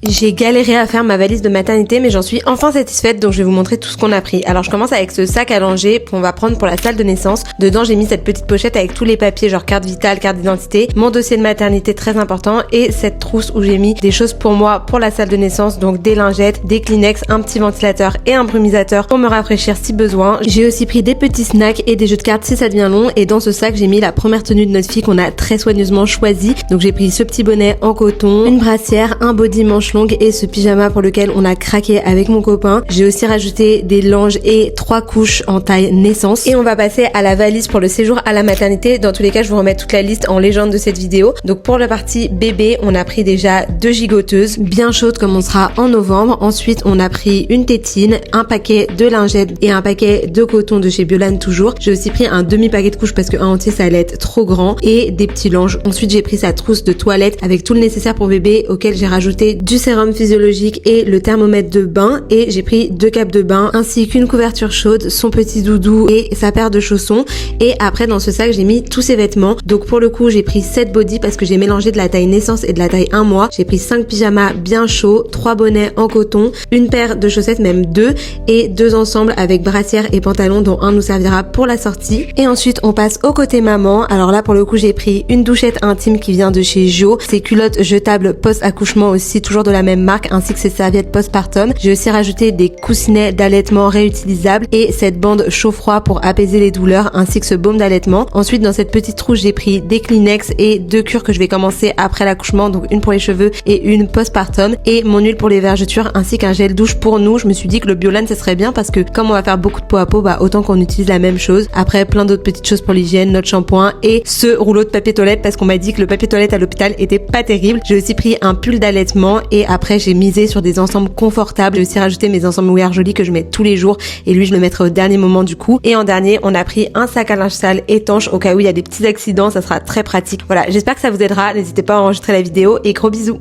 J'ai galéré à faire ma valise de maternité mais j'en suis enfin satisfaite, donc je vais vous montrer tout ce qu'on a pris. Alors je commence avec ce sac à langer qu'on va prendre pour la salle de naissance. Dedans j'ai mis cette petite pochette avec tous les papiers genre carte vitale, carte d'identité, mon dossier de maternité très important et cette trousse où j'ai mis des choses pour moi pour la salle de naissance, donc des lingettes, des Kleenex, un petit ventilateur et un brumisateur pour me rafraîchir si besoin. J'ai aussi pris des petpetits snacks et des jeux de cartes si ça devient long, et dans ce sac j'ai mis la première tenue de notre fille qu'on a très soigneusement choisie. Donc j'ai pris ce petit bonnet en coton, une brassière, un body manche longue et ce pyjama pour lequel on a craqué avec mon copain. J'ai aussi rajouté des langes et 3 couches en taille naissance. Et on va passer à la valise pour le séjour à la maternité. Dans tous les cas, je vous remets toute la liste en légende de cette vidéo. Donc pour la partie bébé, on a pris déjà 2 gigoteuses bien chaudes comme on sera en novembre. Ensuite, on a pris une tétine, un paquet de lingettes et un paquet de coton de chez Biolan toujours. J'ai aussi pris un demi-paquet de couches parce que un entier ça allait être trop grand, et des petits langes. Ensuite, j'ai pris sa trousse de toilette avec tout le nécessaire pour bébé, auquel j'ai rajouté du sérum physiologique et le thermomètre de bain, et j'ai pris 2 capes de bain ainsi qu'une couverture chaude, son petit doudou et sa paire de chaussons. Et après dans ce sac j'ai mis tous ses vêtements. Donc pour le coup j'ai pris 7 bodys parce que j'ai mélangé de la taille naissance et de la taille 1 mois. J'ai pris 5 pyjamas bien chauds, 3 bonnets en coton, une paire de chaussettes, même 2, et 2 ensembles avec brassière et pantalon dont un nous servira pour la sortie. Et ensuite on passe au côté maman. Alors là pour le coup j'ai pris une douchette intime qui vient de chez Jo, ses culottes jetables post-accouchement aussi toujours de la même marque, ainsi que ses serviettes postpartum. J'ai aussi rajouté des coussinets d'allaitement réutilisables et cette bande chaud-froid pour apaiser les douleurs, ainsi que ce baume d'allaitement. Ensuite dans cette petite trousse j'ai pris des Kleenex et 2 cures que je vais commencer après l'accouchement, donc une pour les cheveux et une postpartum, et mon huile pour les vergetures ainsi qu'un gel douche pour nous. Je me suis dit que le Biolan ça serait bien parce que comme on va faire beaucoup de peau à peau, bah autant qu'on utilise la même chose. Après plein d'autres petites choses pour l'hygiène, notre shampoing et ce rouleau de papier toilette parce qu'on m'a dit que le papier toilette à l'hôpital était pas terrible. J'ai aussi pris un pull d'allaitement et après j'ai misé sur des ensembles confortables. J'ai aussi rajouté mes ensembles wear jolis que je mets tous les jours, et lui je le mettrai au dernier moment du coup. Et en dernier on a pris un sac à linge sale étanche au cas où il y a des petits accidents, ça sera très pratique. Voilà, j'espère que ça vous aidera, n'hésitez pas à enregistrer la vidéo et gros bisous.